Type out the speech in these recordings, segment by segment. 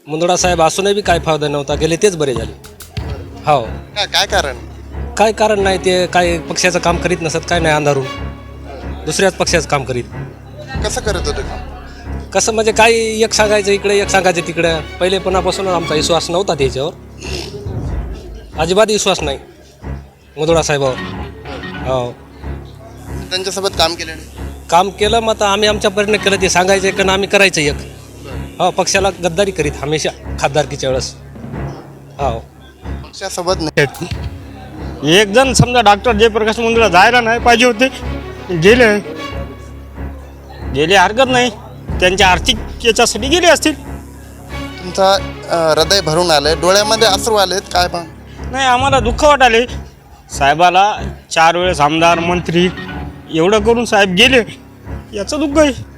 मुंदडा साहेब असूनही बी काय फायदा नव्हता, गेले तेच बरे झाले. हो. काय कारण? काय कारण नाही, ते काय पक्षाचं काम करीत नसत, काय नाही अंधारून दुसऱ्याच पक्षाचं काम करीत. कसं करत होते का? कसं म्हणजे काही एक सांगायचं इकडे, एक सांगायचं तिकडे. पहिलेपणापासून आमचा विश्वास नव्हता त्याच्यावर, अजिबात विश्वास नाही मुंदडा साहेबावर. हो. त्यांच्यासोबत काम केलं नाही. काम केलं, मग आता आम्ही आमच्या परीने केलं. ते सांगायचं एक आणि आम्ही करायचं एक. हो, पक्षाला गद्दारी करीत हमेशा खासदारकीच्या वेळेस. हो. पक्षासोबत नाही. एक जण समजा डॉक्टर जयप्रकाश मुंदडा जायला नाही पाहिजे होते, गेले गेले हरकत नाही, त्यांच्या आर्थिक याच्यासाठी गेले असतील. तुमचा हृदय भरून आलंय, डोळ्यामध्ये अश्रू आलेत, काय पण नाही, आम्हाला दुःख वाटाले. साहेबाला 4 वेळेस आमदार मंत्री एवढं करून साहेब गेले, याचं दुःख आहे,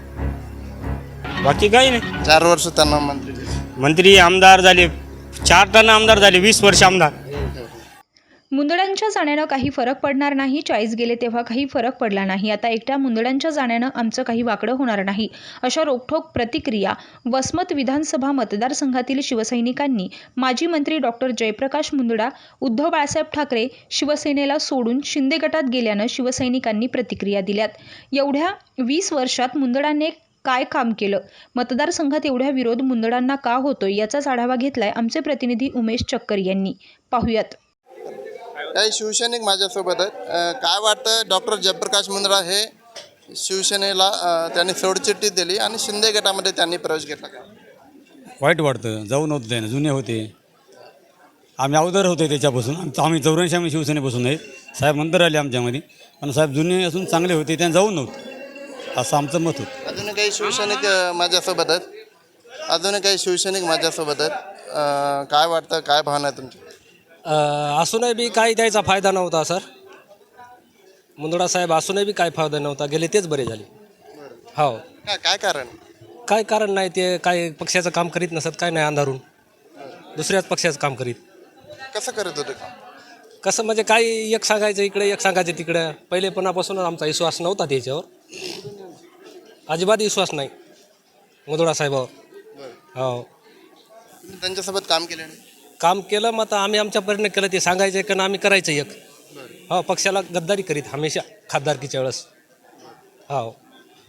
बाकी काही नाही. 4 वर्ष त्यांना मंत्री मंत्री आमदार झाले, 4 टन आमदार झाले, 20 वर्ष आमदार. मुंदडांच्या जाण्यानं काही फरक पडणार नाही. 40 गेले तेव्हा काही फरक पडला नाही. आता एकट्या मुंदडांच्या जाण्यानं आमचं काही वाकडं होणार नाही, अशा रोखठोक प्रतिक्रिया वसमत विधानसभा मतदारसंघातील शिवसैनिकांनी माजी मंत्री डॉक्टर जयप्रकाश मुंदडा, उद्धव बाळासाहेब ठाकरे शिवसेनेला सोडून शिंदे गटात गेल्यानं शिवसैनिकांनी प्रतिक्रिया दिल्यात. एवढ्या 20 वर्षात मुंदडांनी काय काम केलं, मतदारसंघात एवढा विरोध मुंदडांना का होतोय, याचाच आढावा घेतलाय आमचे प्रतिनिधी उमेश चक्कर यांनी. पाहुयात. काही शिवसैनिक माझ्यासोबत आहेत. काय वाटतं, डॉक्टर जयप्रकाश मुंदडा हे शिवसेनेला त्यांनी सोडचिठ्ठी दिली आणि शिंदे गटामध्ये त्यांनी प्रवेश घेतला का? वाईट वाटतं, जाऊ नव्हतं त्याने, जुने होते, आम्ही अगोदर होते त्याच्यापासून. आम्ही 84 आम्ही शिवसेनेपासून आहे. साहेब नंतर आले आमच्यामध्ये, पण साहेब जुने असून चांगले होते, त्यांना जाऊ नव्हतं, असं आमचं मत होतं. अजून काही शिवसैनिक माझ्यासोबत आहेत. काय वाटतं, काय भावना आहे तुमची? असूनही बी काही त्याचा फायदा नव्हता सर. मुंदडा साहेब असूनही बी काय फायदा नव्हता, गेले तेच बरे झाले. हो. काय कारण? काय कारण नाही, ते काय पक्षाचं काम करीत नसत, काय नाही अंधारून दुसऱ्याच पक्षाचं काम करीत. कसं करत होते का? कसं म्हणजे काही एक सांगायचं इकडे, एक सांगायचं तिकडे. पहिलेपणापासून आमचा विश्वास नव्हता त्याच्यावर, अजिबात विश्वास नाही मुंदडा साहेबावर. हो. तुम्ही त्यांच्यासोबत काम केलं नाही. काम केलं, मग आता आम्ही आमच्या परीने केलं. ते सांगायचं एक आणि आम्ही करायचं एक. हो, पक्षाला गद्दारी करीत हमेशा खासदारकीच्या वेळेस. हो.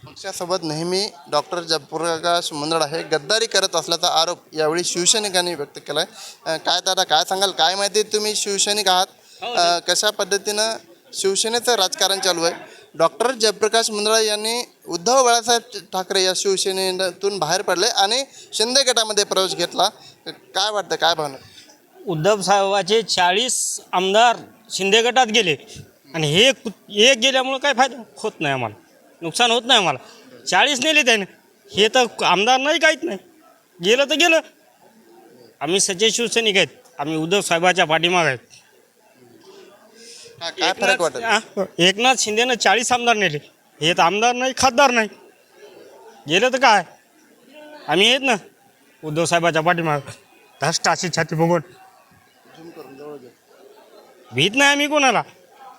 पक्षासोबत नेहमी डॉक्टर जयप्रकाश मुंदडा हे गद्दारी करत असल्याचा आरोप यावेळी शिवसैनिकांनी व्यक्त केला आहे. काय दादा, काय सांगाल, काय माहिती, तुम्ही शिवसैनिक आहात, कशा पद्धतीनं शिवसेनेचं राजकारण चालू आहे? डॉक्टर जयप्रकाश मुंदडा यांनी उद्धव बाळासाहेब ठाकरे या शिवसेनेतून बाहेर पडले आणि शिंदे गटामध्ये प्रवेश घेतला. काय वाटतं, काय भावना? उद्धव साहेबाचे 40 आमदार शिंदे गटात गेले आणि हे एक गेल्यामुळं काय फायदा होत नाही, आम्हाला नुकसान होत नाही. आम्हाला 40 नेले त्याने, हे तर आमदार नाही, काहीच नाही, गेलं तर गेलं. आम्ही सच्चे शिवसैनिक आहेत, आम्ही उद्धव साहेबाच्या पाठीमागे आहेत. काय फरक वाटत? एकनाथ शिंदेनं 40 आमदार नेले, हे तर आमदार नाही, खासदार नाही, गेलं तर काय. आम्ही आहेत ना उद्धव साहेबाच्या पाठीमागे, धष्ट अशी छाती बघून भीत नाही आम्ही कोणाला.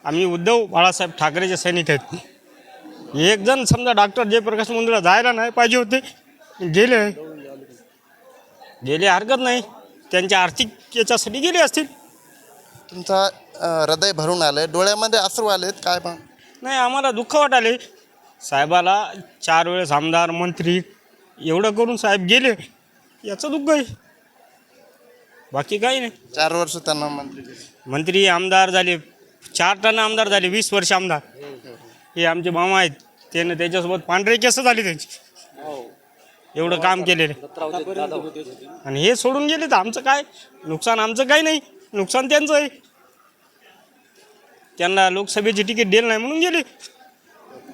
आम्ही उद्धव बाळासाहेब ठाकरेचे सैनिक आहेत. एक जण समजा डॉक्टर जयप्रकाश मुंदडा जायला नाही पाहिजे होते, गेले गेले हरकत नाही, त्यांच्या आर्थिक याच्यासाठी गेले असतील. तुमचा हृदय भरून आलंय, डोळ्यामध्ये अश्रू आलेत, काय पण नाही, आम्हाला दुःख वाटाले. साहेबाला 4 वेळेस आमदार मंत्री एवढं करून साहेब गेले, याचं दुःख आहे, बाकी काही नाही. 4 वर्ष त्यांना मंत्री आमदार झाले, 4 टन आमदार झाले, 20 वर्ष आमदार. हे आमचे मामा आहेत, त्यानं त्याच्यासोबत पांढरे केस झाले त्यांची, एवढं काम केलेलं, आणि हे सोडून गेले तर आमचं काय नुकसान? आमचं काही नाही, नुकसान त्यांचं आहे. त्यांना लोकसभेची तिकीट दिलं नाही म्हणून गेले.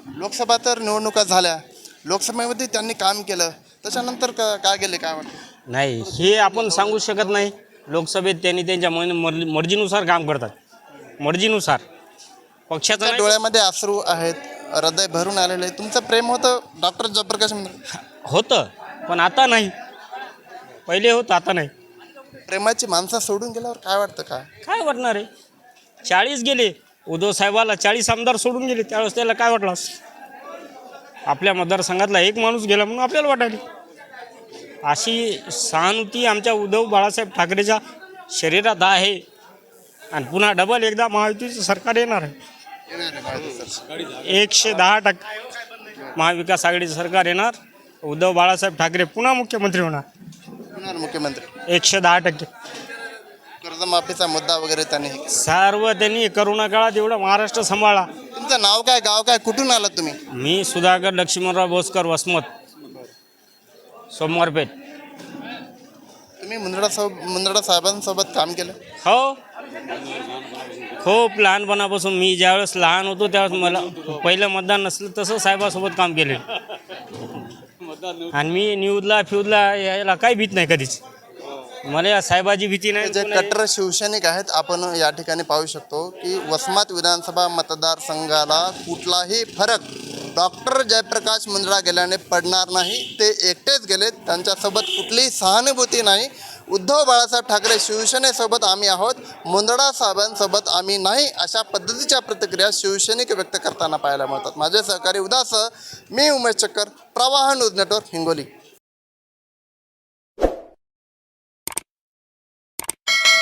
लोकसभा तर निवडणुका झाल्या, लोकसभेमध्ये त्यांनी काम केलं, त्याच्यानंतर काय गेले, काय वाटतं? नाही, हे आपण सांगू शकत नाही. लोकसभेत त्यांनी त्यांच्या मर्जीनुसार काम करतात, मर्जीनुसार. पक्षाचं नाही. डोळ्यामध्ये अश्रू आहेत, हृदय भरून आलेले. तुमचं प्रेम होतं डॉक्टर जयप्रकाश मुंदडा? होतं, पण आता नाही. पहिले होतं, आता नाही. प्रेमाची माणसं सोडून गेल्यावर काय वाटतं? काय वाटणार आहे? 40 गेले, उद्धव साहेबाला 40 आमदार सोडून गेले, त्यावेळेस त्याला काय वाटलं? आपल्या मतदारसंघातला एक माणूस गेला म्हणून आपल्याला वाटायला. अशी सहानुभूती आमच्या उद्धव बाळासाहेब ठाकरेच्या शरीरात आहे. आणि पुन्हा डबल एकदा महायुतीचं सरकार येणार आहे. 110% महाविकास आघाडीचं सरकार येणार. उद्धव बाळासाहेब ठाकरे पुन्हा मुख्यमंत्री होणार. होणार मुख्यमंत्री. 110%. कर्जमाफीचा मुद्दा वगैरे त्यांनी हे केला. सर्व त्यांनी करोना काळात एवढा महाराष्ट्र सांभाळला. तुमचं नाव काय, गाव काय, कुठून आलात तुम्ही? मी सुधाकर लक्ष्मणराव भोसकर, वसमत, सोमवारपेठ. तुम्ही मुंदडा साहेबांसोबत काम केलं? हो, खूप लहानपणापासून. मी ज्यावेळेस लहान होतो त्यावेळेस मला पहिलं मतदान नसलं तसं साहेबासोबत काम केले. आणि मी न्यूजला फ्यूजला यायला काही भीत नाही कधीच. मला या साहेबाची भीती नाही. जे कट्टर शिवसैनिक आहेत आपण या ठिकाणी पाहू शकतो की वसमत विधानसभा मतदारसंघाला कुठलाही फरक डॉक्टर जयप्रकाश मुंदडा गेल्याने पडणार नाही. ते एकटेच गेले, त्यांच्यासोबत कुठलीही सहानुभूती नाही. उद्धव बाळासाहेब ठाकरे शिवसेनेसोबत आम्ही आहोत, मुंदडा साहेबांसोबत आम्ही नाही, अशा पद्धतीच्या प्रतिक्रिया शिवसैनिक व्यक्त करताना पाहायला मिळतात. माझे सहकारी उदास, मी उमेश चक्कर, प्रवाह न्यूज नेटवर्क, हिंगोली.